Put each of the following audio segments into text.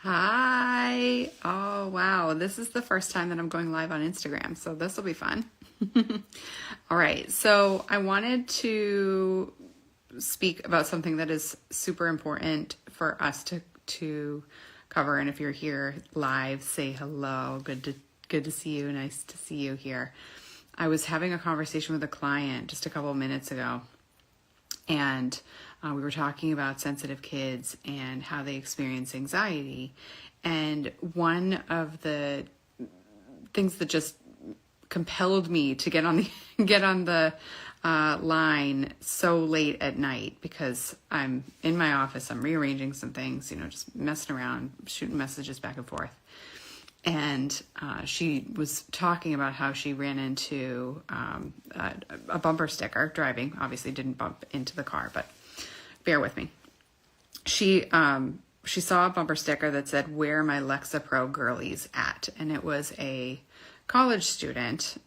Hi. Oh, wow. This is the first time that I'm going live on Instagram, so this will be fun. All right. So I wanted to speak about something that is super important for us to cover. And if you're here live, say hello. Good to see you. Nice to see you here. I was having a conversation with a client just a couple of minutes ago, and we were talking about sensitive kids and how they experience anxiety. And one of the things that just compelled me to get on the line so late at night, because I'm in my office, I'm rearranging some things, just messing around, shooting messages back and forth. And she was talking about how she ran into a bumper sticker driving. Obviously didn't bump into the car, but bear with me. She saw a bumper sticker that said, "Where are my Lexapro girlies at?" And it was a college student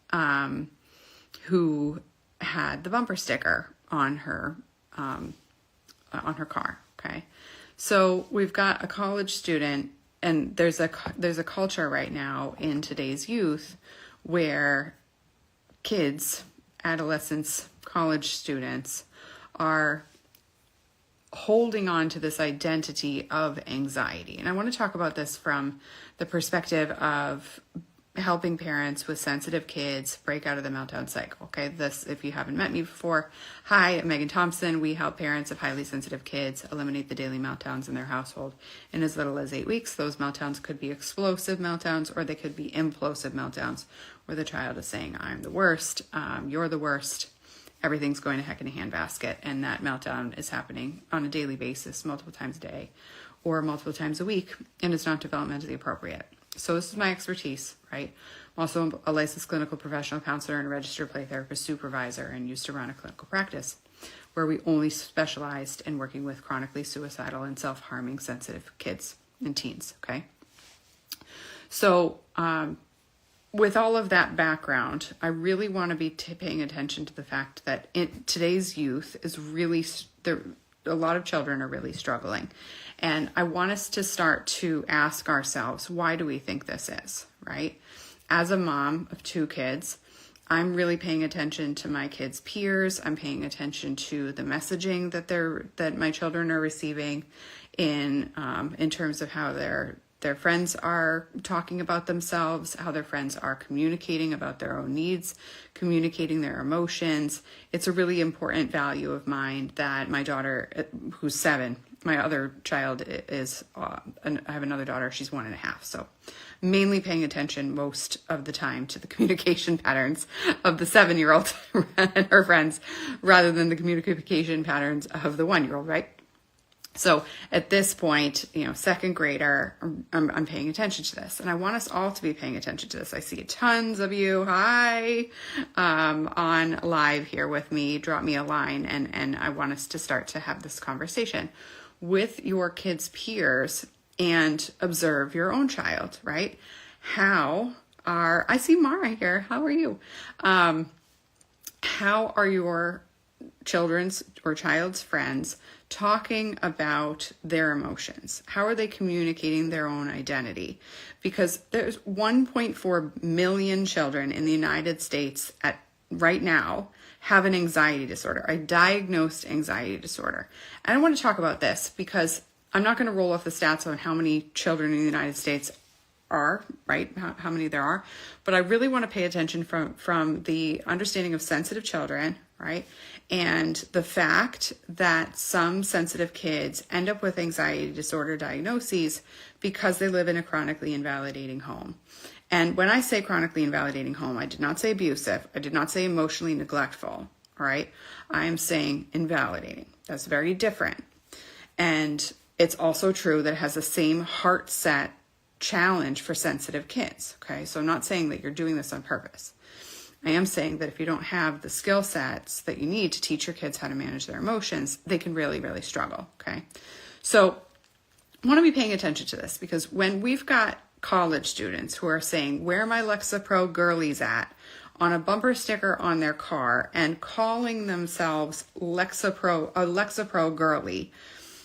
who had the bumper sticker on her car. Okay, so we've got a college student. And there's a culture right now in today's youth where kids, adolescents, college students are holding on to this identity of anxiety. And I want to talk about this from the perspective of helping parents with sensitive kids break out of the meltdown cycle. Okay, this, if you haven't met me before, hi, I'm Megan Thompson. We help parents of highly sensitive kids eliminate the daily meltdowns in their household in as little as 8 weeks. Those meltdowns could be explosive meltdowns, or they could be implosive meltdowns, where the child is saying, "I'm the worst, you're the worst, everything's going to heck in a handbasket," and that meltdown is happening on a daily basis, multiple times a day, or multiple times a week, and it's not developmentally appropriate. So this is my expertise, right? I'm also a licensed clinical professional counselor and a registered play therapist supervisor, and used to run a clinical practice where we only specialized in working with chronically suicidal and self-harming sensitive kids and teens, okay? So with all of that background, I really want to be paying attention to the fact that today's youth is really, a lot of children are really struggling. And I want us to start to ask ourselves, why do we think this is, right? As a mom of 2 kids, I'm really paying attention to my kids' peers. I'm paying attention to the messaging that my children are receiving in terms of how their friends are talking about themselves, how their friends are communicating about their own needs, communicating their emotions. It's a really important value of mine that my daughter, who's 7, my other child is, I have another daughter, she's 1.5. So mainly paying attention most of the time to the communication patterns of the 7-year-old and her friends, rather than the communication patterns of the 1-year-old, right? So at this point, second grader, I'm paying attention to this, and I want us all to be paying attention to this. I see tons of you, hi, on live here with me. Drop me a line, and I want us to start to have this conversation with your kids' peers and observe your own child, right? I see Mara here. How are you? How are your children's or child's friends talking about their emotions? How are they communicating their own identity? Because there's 1.4 million children in the United States right now have an anxiety disorder, a diagnosed anxiety disorder. And I want to talk about this because I'm not going to roll off the stats on how many children in the United States are, right? How many there are. But I really want to pay attention from the understanding of sensitive children, right? And the fact that some sensitive kids end up with anxiety disorder diagnoses because they live in a chronically invalidating home. And when I say chronically invalidating home, I did not say abusive. I did not say emotionally neglectful, all right? I am saying invalidating. That's very different. And it's also true that it has the same heart set challenge for sensitive kids, okay? So I'm not saying that you're doing this on purpose. I am saying that if you don't have the skill sets that you need to teach your kids how to manage their emotions, they can really, really struggle, okay? So I want to be paying attention to this, because when we've got college students who are saying, "Where are my Lexapro girlies at?" on a bumper sticker on their car and calling themselves a Lexapro girly,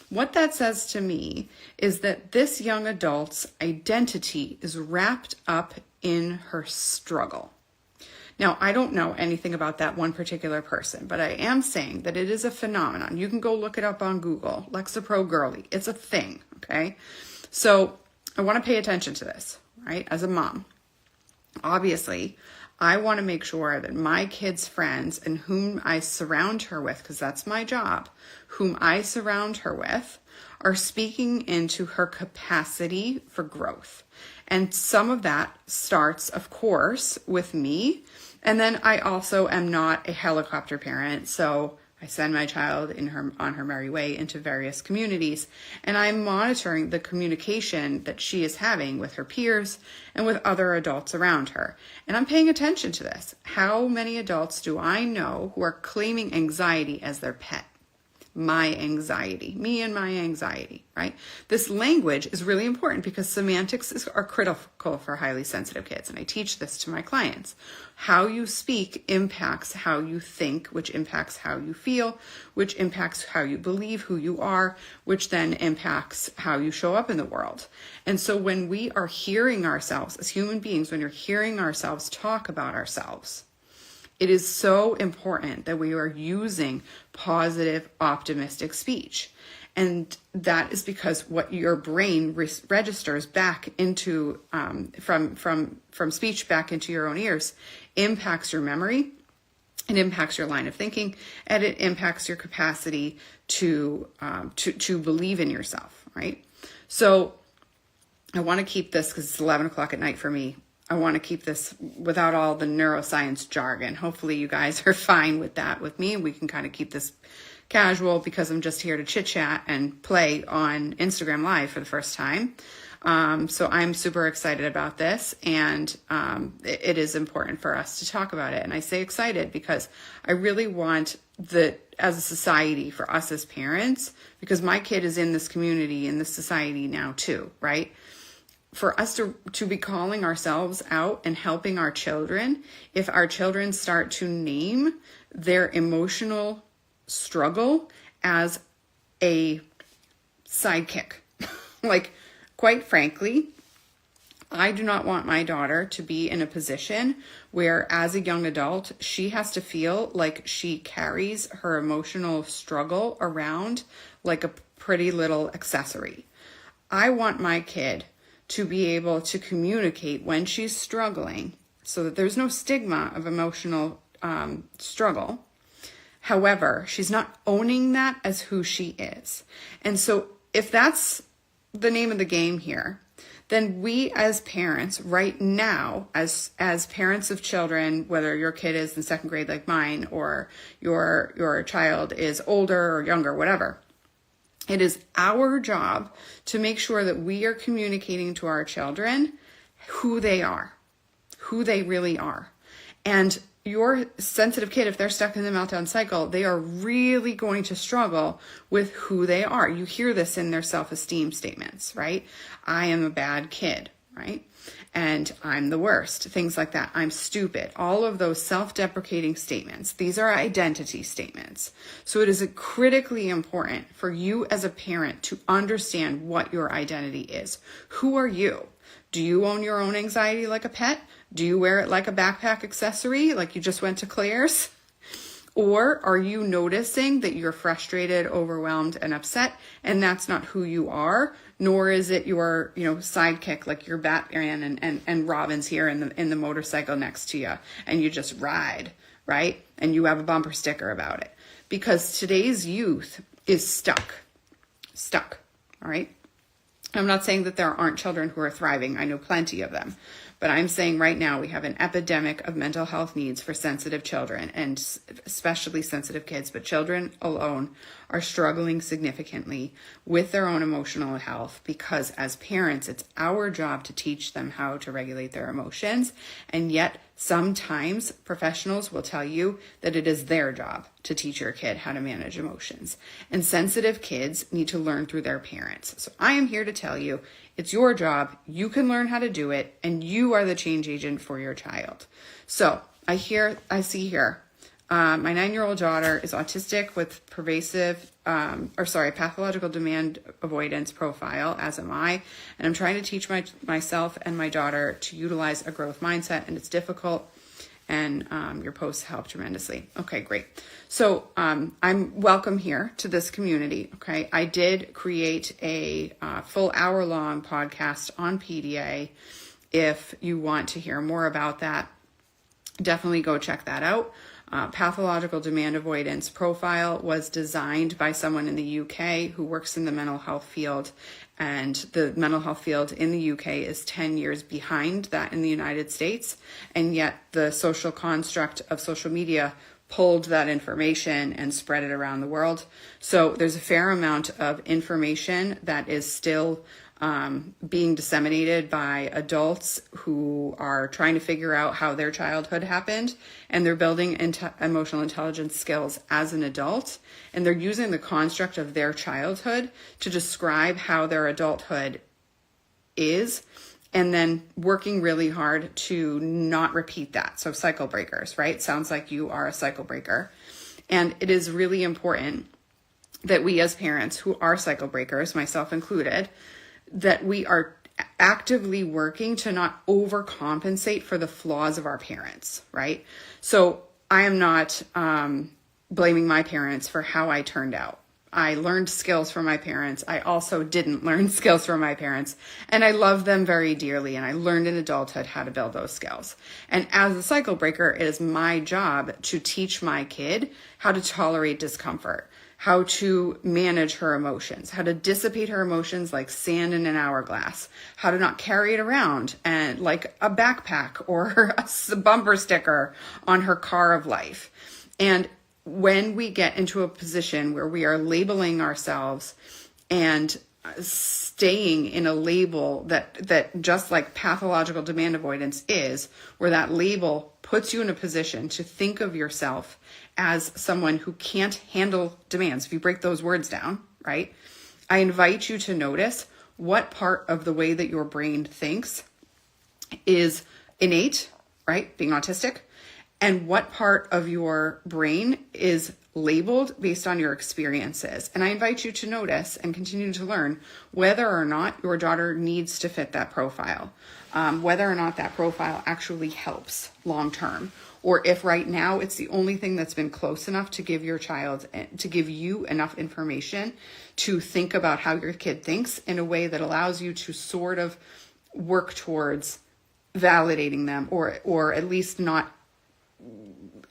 What that says to me is that this young adult's identity is wrapped up in her struggle. Now, I don't know anything about that one particular person, but I am saying that it is a phenomenon. You can go look it up on Google, Lexapro Girly. It's a thing, okay? So I want to pay attention to this, right? As a mom, obviously, I want to make sure that my kids' friends and whom I surround her with, because that's my job, whom I surround her with, are speaking into her capacity for growth. And some of that starts, of course, with me. And then I also am not a helicopter parent, so I send my child on her merry way into various communities, and I'm monitoring the communication that she is having with her peers and with other adults around her. And I'm paying attention to this. How many adults do I know who are claiming anxiety as their pet? My anxiety, me and my anxiety, right? This language is really important because semantics are critical for highly sensitive kids. And I teach this to my clients. How you speak impacts how you think, which impacts how you feel, which impacts how you believe who you are, which then impacts how you show up in the world. And so when we are hearing ourselves as human beings, when you're hearing ourselves talk about ourselves, it is so important that we are using positive, optimistic speech. And that is because what your brain registers back into, from speech back into your own ears, impacts your memory, it impacts your line of thinking, and it impacts your capacity to believe in yourself, right? So I want to keep this, because it's 11 o'clock at night for me, I want to keep this without all the neuroscience jargon. Hopefully you guys are fine with that with me. We can kind of keep this casual because I'm just here to chit chat and play on Instagram Live for the first time. So I'm super excited about this, and it is important for us to talk about it. And I say excited because I really want as a society, for us as parents, because my kid is in this community, in this society now too, right? For us to be calling ourselves out and helping our children, if our children start to name their emotional struggle as a sidekick. Like, quite frankly, I do not want my daughter to be in a position where, as a young adult, she has to feel like she carries her emotional struggle around like a pretty little accessory. I want my kid to be able to communicate when she's struggling so that there's no stigma of emotional struggle. However, she's not owning that as who she is. And so if that's the name of the game here, then we as parents right now, as parents of children, whether your kid is in second grade like mine, or your child is older or younger, whatever, it is our job to make sure that we are communicating to our children who they are, who they really are. And your sensitive kid, if they're stuck in the meltdown cycle, they are really going to struggle with who they are. You hear this in their self-esteem statements, right? I am a bad kid, right? And I'm the worst, things like that. I'm stupid. All of those self-deprecating statements. These are identity statements. So it is critically important for you as a parent to understand what your identity is. Who are you? Do you own your own anxiety like a pet? Do you wear it like a backpack accessory, like you just went to Claire's? Or are you noticing that you're frustrated, overwhelmed, and upset, and that's not who you are? Nor is it your, sidekick, like your Batman and Robin's here in the motorcycle next to you, and you just ride, right? And you have a bumper sticker about it. Because today's youth is stuck, all right? I'm not saying that there aren't children who are thriving. I know plenty of them. But I'm saying right now we have an epidemic of mental health needs for sensitive children, and especially sensitive kids, but children alone are struggling significantly with their own emotional health, because as parents, it's our job to teach them how to regulate their emotions. And yet sometimes professionals will tell you that it is their job to teach your kid how to manage emotions. And sensitive kids need to learn through their parents. So I am here to tell you, it's your job. You can learn how to do it, and you are the change agent for your child. So I see here, My 9-year-old daughter is autistic with pathological demand avoidance profile, as am I. And I'm trying to teach myself and my daughter to utilize a growth mindset, and it's difficult. And your posts help tremendously. Okay, great. So I'm welcome here to this community. Okay, I did create a full hour-long podcast on PDA. If you want to hear more about that, definitely go check that out. Pathological demand avoidance profile was designed by someone in the UK who works in the mental health field, and the mental health field in the UK is 10 years behind that in the United States, and yet the social construct of social media pulled that information and spread it around the world. So there's a fair amount of information that is still being disseminated by adults who are trying to figure out how their childhood happened, and they're building emotional intelligence skills as an adult, and they're using the construct of their childhood to describe how their adulthood is, and then working really hard to not repeat that. So cycle breakers, right? Sounds like you are a cycle breaker. And it is really important that we as parents who are cycle breakers, myself included, that we are actively working to not overcompensate for the flaws of our parents, right? So I am not blaming my parents for how I turned out. I learned skills from my parents. I also didn't learn skills from my parents, and I love them very dearly, and I learned in adulthood how to build those skills. And as a cycle breaker, it is my job to teach my kid how to tolerate discomfort, how to manage her emotions, how to dissipate her emotions like sand in an hourglass, how to not carry it around and like a backpack or a bumper sticker on her car of life. And when we get into a position where we are labeling ourselves and staying in a label that just like pathological demand avoidance is, where that label puts you in a position to think of yourself as someone who can't handle demands. If you break those words down, right? I invite you to notice what part of the way that your brain thinks is innate, right? Being autistic, and what part of your brain is labeled based on your experiences. And I invite you to notice and continue to learn whether or not your daughter needs to fit that profile, whether or not that profile actually helps long term, or if right now it's the only thing that's been close enough to give your child, to give you enough information to think about how your kid thinks in a way that allows you to sort of work towards validating them, or at least not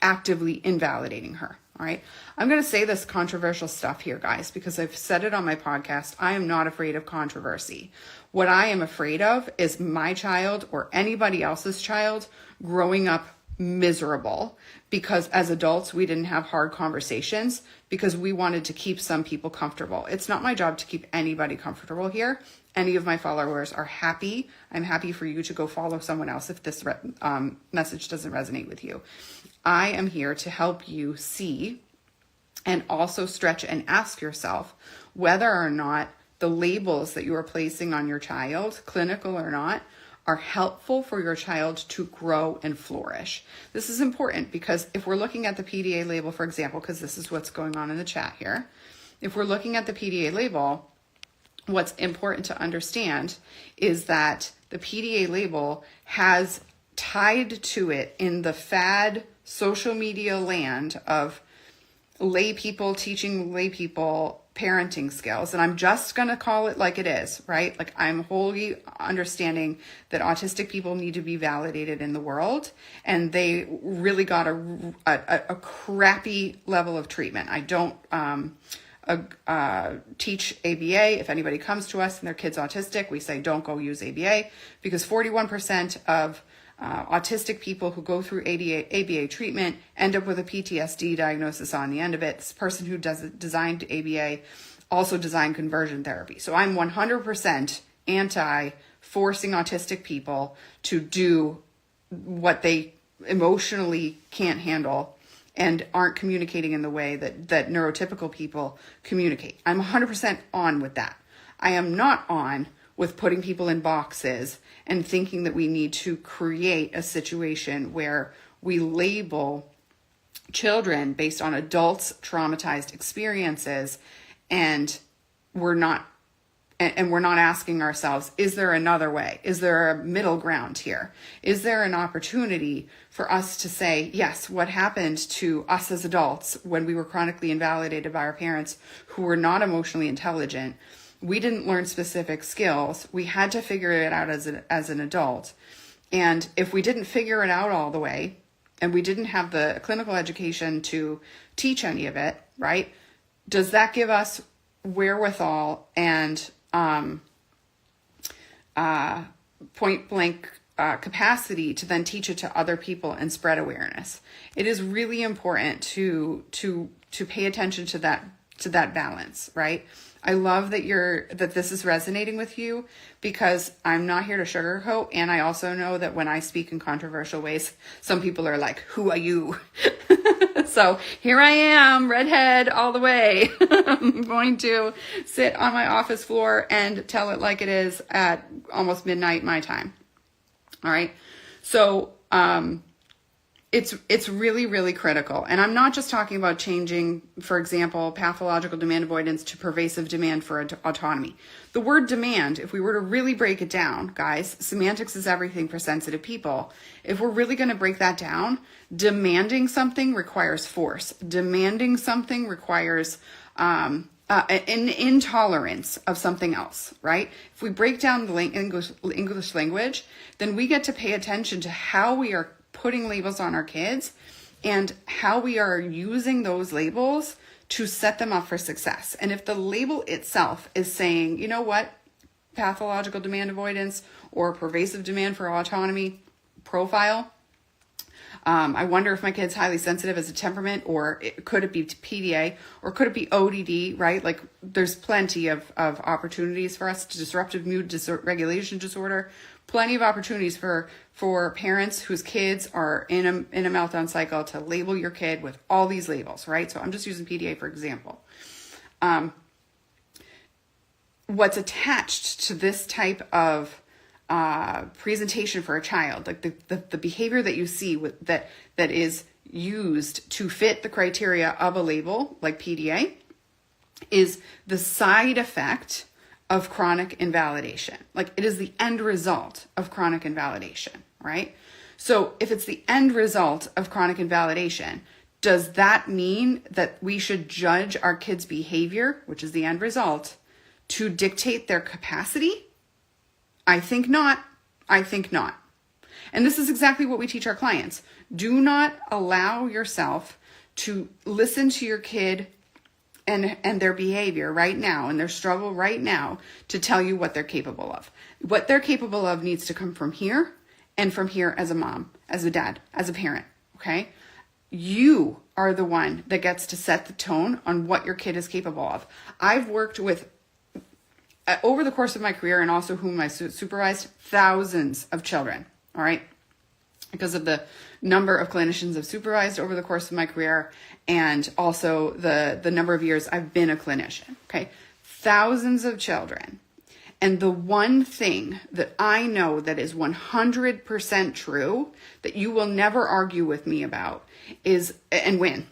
actively invalidating her. All right. I'm going to say this controversial stuff here, guys, because I've said it on my podcast. I am not afraid of controversy. What I am afraid of is my child or anybody else's child growing up miserable because as adults, we didn't have hard conversations because we wanted to keep some people comfortable. It's not my job to keep anybody comfortable here. Any of my followers are happy. I'm happy for you to go follow someone else if this message doesn't resonate with you. I am here to help you see and also stretch and ask yourself whether or not the labels that you are placing on your child, clinical or not, are helpful for your child to grow and flourish. This is important because if we're looking at the PDA label, for example, because this is what's going on in the chat here, if we're looking at the PDA label, what's important to understand is that the PDA label has tied to it in the fad social media land of lay people teaching lay people parenting skills. And I'm just going to call it like it is, right? Like I'm wholly understanding that autistic people need to be validated in the world, and they really got a crappy level of treatment. I don't teach ABA. If anybody comes to us and their kid's autistic, we say don't go use ABA, because 41% of autistic people who go through ABA treatment end up with a PTSD diagnosis on the end of it. This person who designed ABA also designed conversion therapy. So I'm 100% anti forcing autistic people to do what they emotionally can't handle and aren't communicating in the way that neurotypical people communicate. I'm 100% on with that. I am not on with putting people in boxes and thinking that we need to create a situation where we label children based on adults' traumatized experiences, and we're not asking ourselves, is there another way? Is there a middle ground here? Is there an opportunity for us to say, yes, what happened to us as adults when we were chronically invalidated by our parents who were not emotionally intelligent? We didn't learn specific skills. We had to figure it out as an adult. And if we didn't figure it out all the way, and we didn't have the clinical education to teach any of it, right? Does that give us wherewithal and point blank capacity to then teach it to other people and spread awareness? It is really important to pay attention to that balance, right? I love that this is resonating with you, because I'm not here to sugarcoat. And I also know that when I speak in controversial ways, some people are like, who are you? So here I am, redhead all the way. I'm going to sit on my office floor and tell it like it is at almost midnight my time. All right. So, it's really, really critical. And I'm not just talking about changing, for example, pathological demand avoidance to pervasive demand for autonomy. The word demand, if we were to really break it down, guys, semantics is everything for sensitive people. If we're really going to break that down, demanding something requires force. Demanding something requires an intolerance of something else, right? If we break down the English language, then we get to pay attention to how we are putting labels on our kids and how we are using those labels to set them up for success. And if the label itself is saying, you know what, pathological demand avoidance or pervasive demand for autonomy profile, I wonder if my kid's highly sensitive as a temperament, or could it be PDA, or could it be ODD, right? Like there's plenty of opportunities for us to disruptive mood regulation disorder, plenty of opportunities for parents whose kids are in a meltdown cycle to label your kid with all these labels, right? So I'm just using PDA for example. What's attached to this type of presentation for a child, like the behavior that you see that is used to fit the criteria of a label like PDA, is the side effect of chronic invalidation. Like it is the end result of chronic invalidation, right? So if it's the end result of chronic invalidation, does that mean that we should judge our kids' behavior, which is the end result, to dictate their capacity? I think not. I think not. And this is exactly what we teach our clients. Do not allow yourself to listen to your kid and their behavior right now and their struggle right now to tell you what they're capable of. What they're capable of needs to come from here, and from here as a mom, as a dad, as a parent, okay? You are the one that gets to set the tone on what your kid is capable of. I've worked with, over the course of my career, and also whom I supervised, thousands of children, all right? Because of the number of clinicians I've supervised over the course of my career, and also the number of years I've been a clinician, okay? Thousands of children. And the one thing that I know that is 100% true, that you will never argue with me about, is, and win,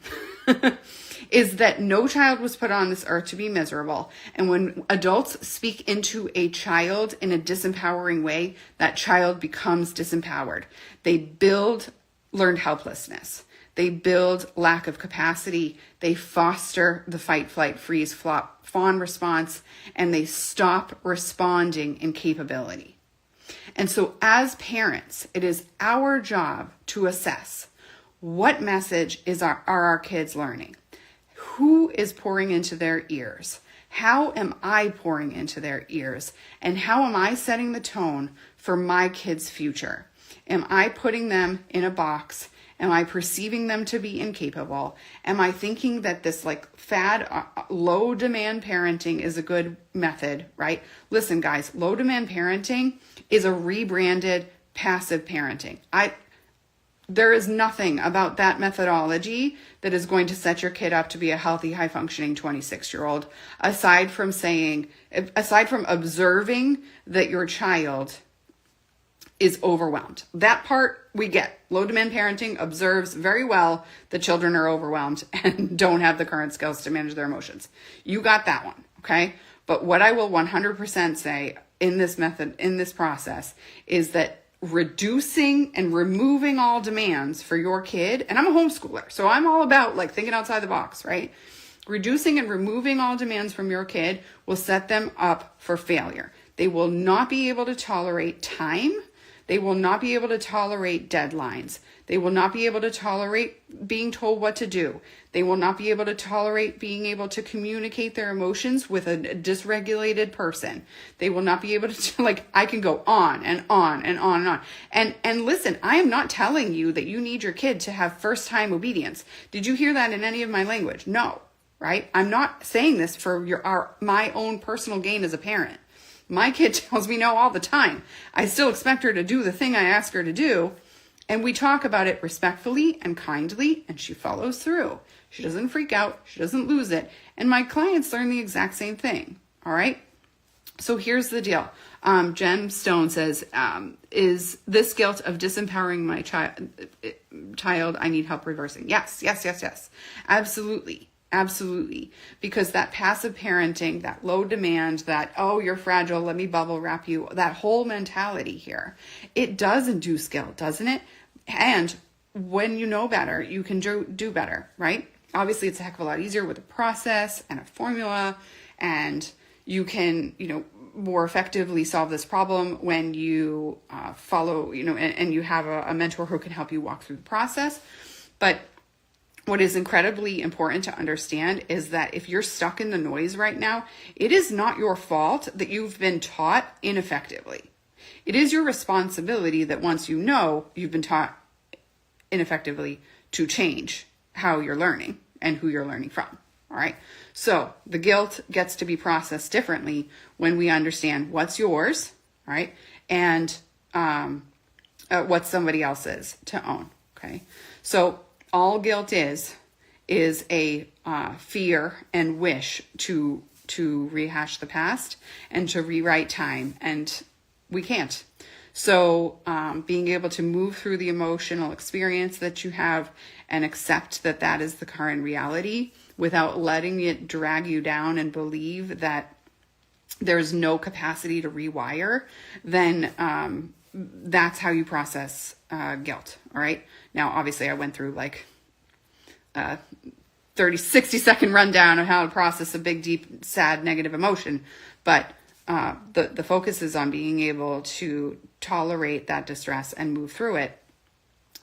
is that no child was put on this earth to be miserable. And when adults speak into a child in a disempowering way, that child becomes disempowered. They build learned helplessness. They build lack of capacity. They foster the fight, flight, freeze, fawn response, and they stop responding in capability. And so as parents, it is our job to assess what message are our kids learning? Who is pouring into their ears? How am I pouring into their ears? And how am I setting the tone for my kids' future? Am I putting them in a box? Am I perceiving them to be incapable? Am I thinking that this fad, low demand parenting is a good method, right? Listen, guys, low demand parenting is a rebranded passive parenting. There is nothing about that methodology that is going to set your kid up to be a healthy, high-functioning 26-year-old, aside from observing that your child is overwhelmed. That part we get. Low demand parenting observes very well that children are overwhelmed and don't have the current skills to manage their emotions. You got that one, okay? But what I will 100% say in this method, in this process, is that reducing and removing all demands for your kid, and I'm a homeschooler, so I'm all about like thinking outside the box, right? Reducing and removing all demands from your kid will set them up for failure. They will not be able to tolerate time. They will not be able to tolerate deadlines. They will not be able to tolerate being told what to do. They will not be able to tolerate being able to communicate their emotions with a dysregulated person. They will not be able to, like, I can go on and on and on and on. And listen, I am not telling you that you need your kid to have first time obedience. Did you hear that in any of my language? No, right? I'm not saying this for my own personal gain as a parent. My kid tells me no all the time. I still expect her to do the thing I ask her to do. And we talk about it respectfully and kindly, and she follows through. She doesn't freak out. She doesn't lose it. And my clients learn the exact same thing. All right. So here's the deal. Jen Stone says, is this guilt of disempowering my child I need help reversing? Yes. Absolutely. Absolutely. Because that passive parenting, that low demand, that, oh, you're fragile, let me bubble wrap you, that whole mentality here, it does induce guilt, doesn't it? And when you know better, you can do better, right? Obviously, it's a heck of a lot easier with a process and a formula, and you can, more effectively solve this problem when you follow, and you have a mentor who can help you walk through the process. But what is incredibly important to understand is that if you're stuck in the noise right now, it is not your fault that you've been taught ineffectively. It is your responsibility that once you know you've been taught ineffectively to change how you're learning and who you're learning from. All right. So the guilt gets to be processed differently when we understand what's yours, right? And what somebody else's to own. Okay. So all guilt is a fear and wish to rehash the past and to rewrite time, and we can't. So being able to move through the emotional experience that you have and accept that that is the current reality without letting it drag you down and believe that there's no capacity to rewire, then that's how you process guilt. All right. Now, obviously I went through like 60 second rundown of how to process a big, deep, sad, negative emotion. But the focus is on being able to tolerate that distress and move through it.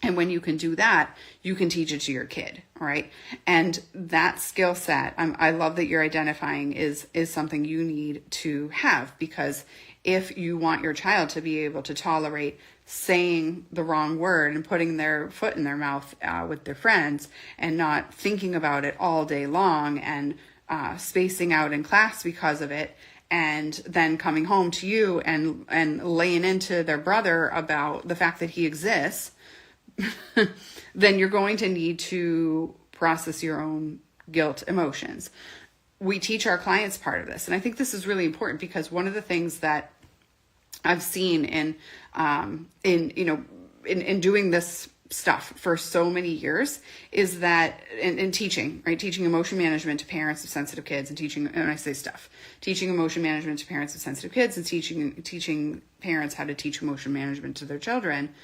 And when you can do that, you can teach it to your kid. All right. And that skill set, I love that you're identifying is something you need to have, because if you want your child to be able to tolerate saying the wrong word and putting their foot in their mouth with their friends and not thinking about it all day long and spacing out in class because of it, and then coming home to you and laying into their brother about the fact that he exists, then you're going to need to process your own guilt emotions. We teach our clients part of this. And I think this is really important, because one of the things that I've seen in doing this stuff for so many years is that in teaching, right? Teaching emotion management to parents of sensitive kids, and teaching emotion management to parents of sensitive kids, and teaching parents how to teach emotion management to their children.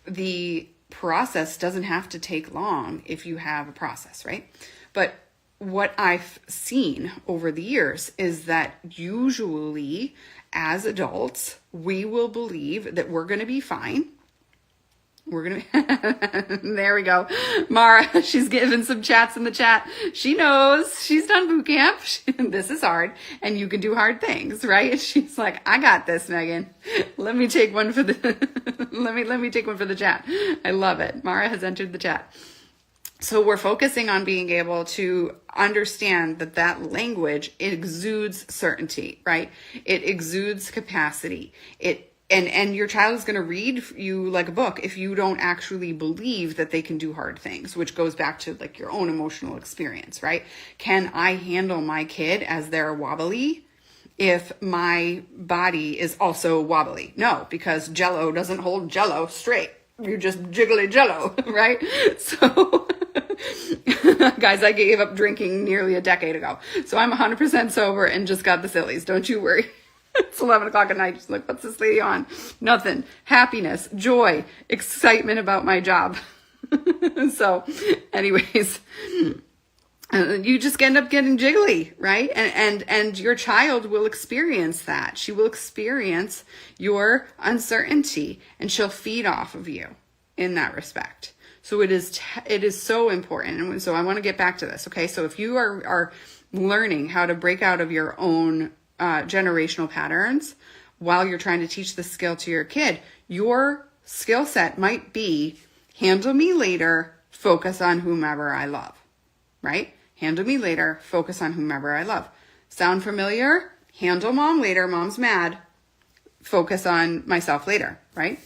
The process doesn't have to take long if you have a process, right? But what I've seen over the years is that usually as adults, we will believe that we're going to be fine. There we go. Mara, she's giving some chats in the chat. She knows she's done boot camp. This is hard, and you can do hard things, right? She's like, I got this, Megan. Let me take one for the, let me take one for the chat. I love it. Mara has entered the chat. So we're focusing on being able to understand that language exudes certainty, right? It exudes capacity. And your child is going to read you like a book if you don't actually believe that they can do hard things, which goes back to like your own emotional experience, right? Can I handle my kid as they're wobbly if my body is also wobbly. No, because Jell-O doesn't hold Jell-O straight. You just jiggly Jell-O, right? So, guys, I gave up drinking nearly a decade ago. So I'm 100% sober and just got the sillies. Don't you worry. It's 11 o'clock at night. Just like, what's this lady on? Nothing. Happiness, joy, excitement about my job. So anyways, you just end up getting jiggly, right? And your child will experience that. She will experience your uncertainty and she'll feed off of you in that respect. So it is so important. And so I want to get back to this. Okay. So if you are learning how to break out of your own generational patterns while you're trying to teach the skill to your kid, your skill set might be handle me later, focus on whomever I love, right? Handle me later, focus on whomever I love. Sound familiar? Handle mom later, mom's mad, focus on myself later, right?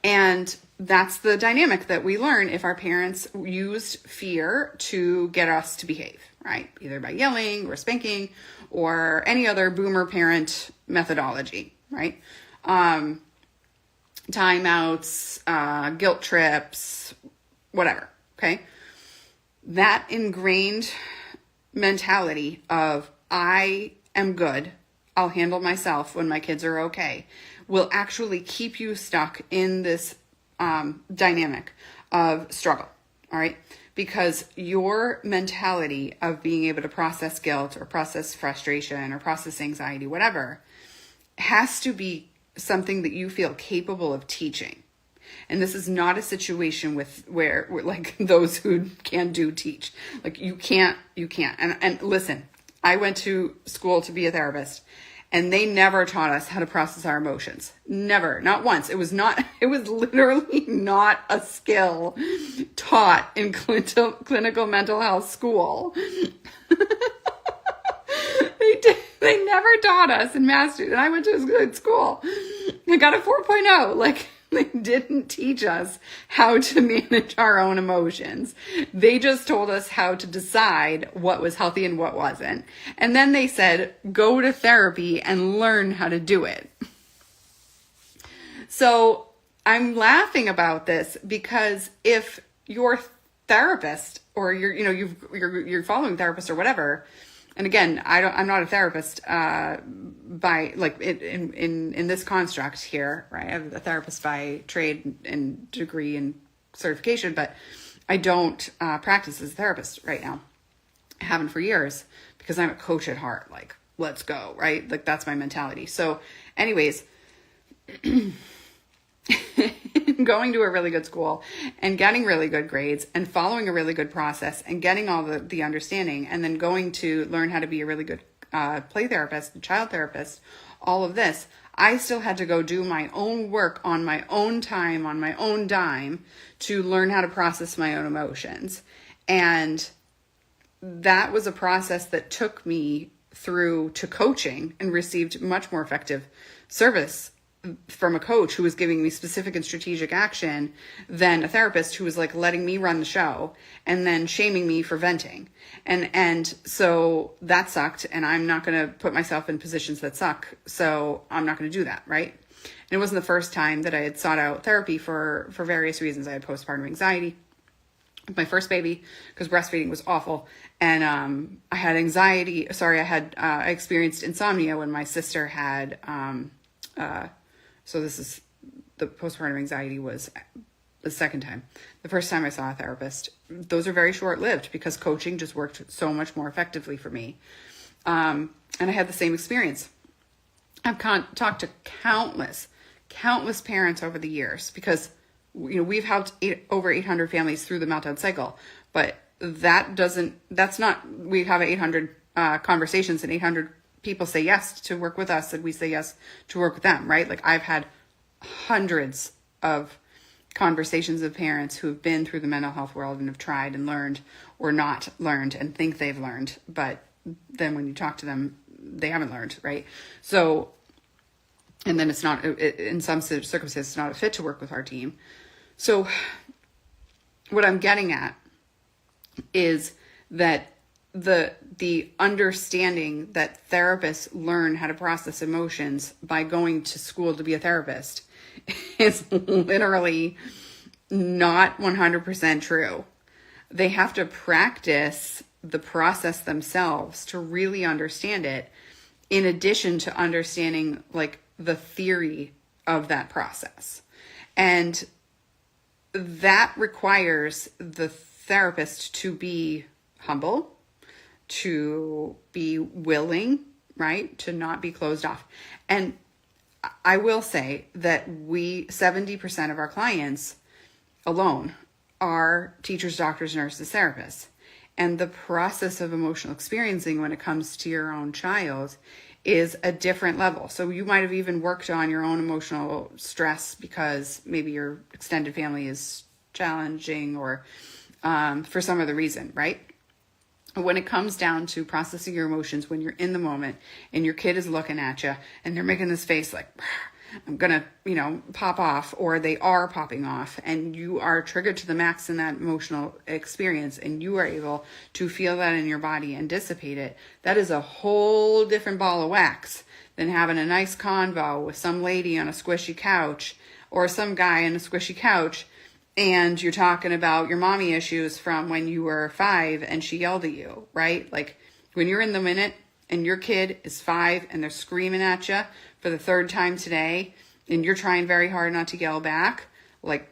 And that's the dynamic that we learn if our parents used fear to get us to behave, right? Either by yelling or spanking or any other boomer parent methodology, right? Timeouts, guilt trips, whatever, okay? That ingrained mentality of I am good, I'll handle myself when my kids are okay, will actually keep you stuck in this dynamic of struggle, all right? Because your mentality of being able to process guilt or process frustration or process anxiety, whatever, has to be something that you feel capable of teaching. And this is not a situation where like those who can do teach. Like you can't. And listen, I went to school to be a therapist and they never taught us how to process our emotions. Never, not once. It was literally not a skill taught in clinical mental health school. They never taught us in Masters, and I went to a good school. I got a 4.0. Like, they didn't teach us how to manage our own emotions. They just told us how to decide what was healthy and what wasn't. And then they said, go to therapy and learn how to do it. So I'm laughing about this because if your therapist or you're following therapist or whatever, and again, I'm not a therapist by like in this construct here, right? I'm a therapist by trade and degree and certification, but I don't practice as a therapist right now. I haven't for years because I'm a coach at heart. Like, let's go, right? Like that's my mentality. So, anyways, going to a really good school and getting really good grades and following a really good process and getting all the understanding and then going to learn how to be a really good play therapist, child therapist, all of this, I still had to go do my own work on my own time, on my own dime to learn how to process my own emotions. And that was a process that took me through to coaching and received much more effective service from a coach who was giving me specific and strategic action than a therapist who was like letting me run the show and then shaming me for venting. And so that sucked, and I'm not going to put myself in positions that suck. So I'm not going to do that. Right. And it wasn't the first time that I had sought out therapy for various reasons. I had postpartum anxiety with my first baby because breastfeeding was awful. And I had anxiety. I experienced insomnia when my sister had, so this is the postpartum anxiety was the second time. The first time I saw a therapist, those are very short-lived because coaching just worked so much more effectively for me. And I had the same experience. I've talked to countless parents over the years because, we've helped over 800 families through the meltdown cycle, but we have 800 conversations and 800 people say yes to work with us and we say yes to work with them, right? Like I've had hundreds of conversations with parents who have been through the mental health world and have tried and learned or not learned and think they've learned, but then when you talk to them, they haven't learned, right? So, and then it's not, in some circumstances, it's not a fit to work with our team. So what I'm getting at is that the understanding that therapists learn how to process emotions by going to school to be a therapist is literally not 100% true. They have to practice the process themselves to really understand it, in addition to understanding like the theory of that process. And that requires the therapist to be humble, to be willing, right? To not be closed off. And I will say that 70% of our clients alone are teachers, doctors, nurses, therapists. And the process of emotional experiencing when it comes to your own child is a different level. So you might have even worked on your own emotional stress because maybe your extended family is challenging or for some other reason, right? When it comes down to processing your emotions when you're in the moment and your kid is looking at you and they're making this face like, I'm going to, pop off, or they are popping off, and you are triggered to the max in that emotional experience and you are able to feel that in your body and dissipate it, that is a whole different ball of wax than having a nice convo with some lady on a squishy couch or some guy on a squishy couch, and you're talking about your mommy issues from when you were 5 and she yelled at you, right? Like when you're in the minute and your kid is 5 and they're screaming at you for the 3rd time today and you're trying very hard not to yell back, like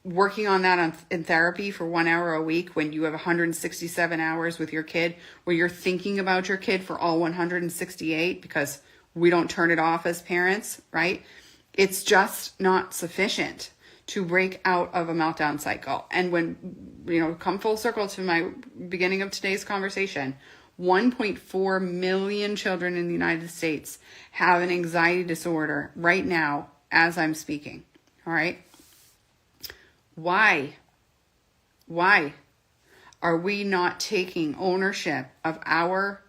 working on that in therapy for 1 hour a week when you have 167 hours with your kid, where you're thinking about your kid for all 168 because we don't turn it off as parents, right? It's just not sufficient to break out of a meltdown cycle. And when, come full circle to my beginning of today's conversation, 1.4 million children in the United States have an anxiety disorder right now as I'm speaking. All right. Why are we not taking ownership of our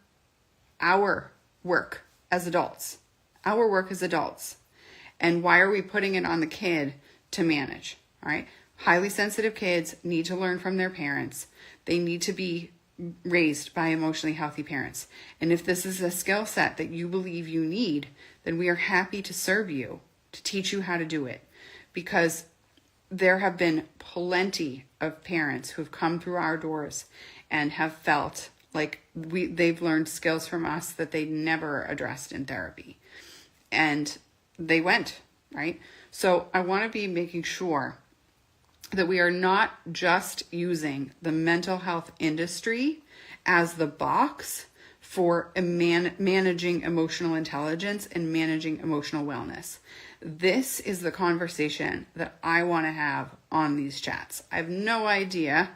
work as adults? Our work as adults. And why are we putting it on the kid to manage? All right. Highly sensitive kids need to learn from their parents. They need to be raised by emotionally healthy parents. And if this is a skill set that you believe you need, then we are happy to serve you, to teach you how to do it. Because there have been plenty of parents who've come through our doors and have felt like they've learned skills from us that they never addressed in therapy. And they went, right? So I want to be making sure that we are not just using the mental health industry as the box for managing emotional intelligence and managing emotional wellness. This is the conversation that I want to have on these chats. I have no idea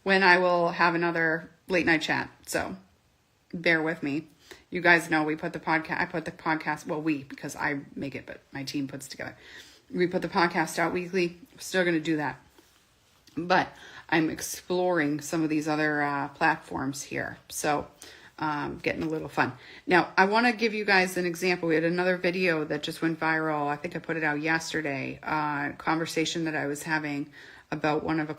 when I will have another late night chat, so bear with me. You guys know I put the podcast, well, because I make it, but my team puts it together. We put the podcast out weekly. We're still going to do that. But I'm exploring some of these other platforms here. So getting a little fun. Now, I want to give you guys an example. We had another video that just went viral. I think I put it out yesterday. Conversation that I was having about one of the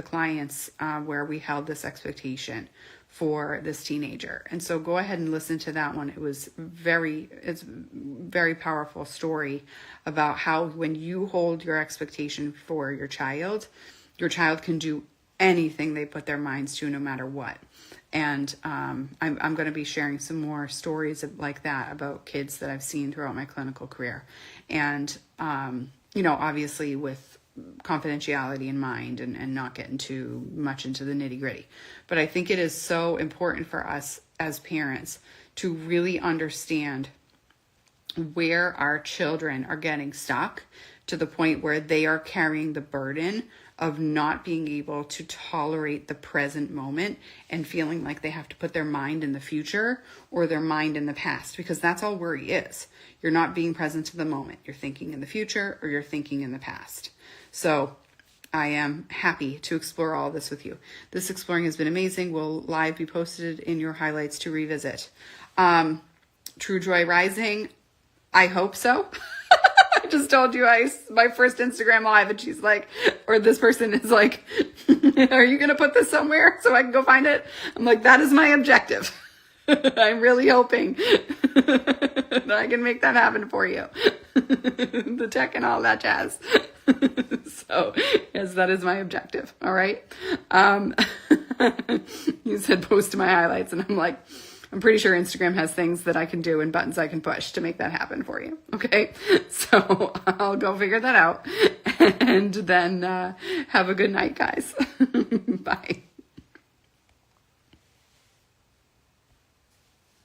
clients where we held this expectation for this teenager. And so go ahead and listen to that one. It's very powerful story about how when you hold your expectation for your child can do anything they put their minds to, no matter what. And I'm going to be sharing some more stories like that about kids that I've seen throughout my clinical career. And, obviously with confidentiality in mind and not getting too much into the nitty gritty. But I think it is so important for us as parents to really understand where our children are getting stuck to the point where they are carrying the burden of not being able to tolerate the present moment and feeling like they have to put their mind in the future or their mind in the past, because that's all worry is. You're not being present to the moment. You're thinking in the future or you're thinking in the past. So I am happy to explore all this with you. This exploring has been amazing. Will live be posted in your highlights to revisit. True Joy Rising, I hope so. I just told you my first Instagram live, and she's like, or this person is like, are you going to put this somewhere so I can go find it? I'm like, that is my objective. I'm really hoping that I can make that happen for you. The tech and all that jazz. So yes, that is my objective. All right. You said post to my highlights, and I'm like, I'm pretty sure Instagram has things that I can do and buttons I can push to make that happen for you. Okay. So I'll go figure that out, and then have a good night, guys. Bye.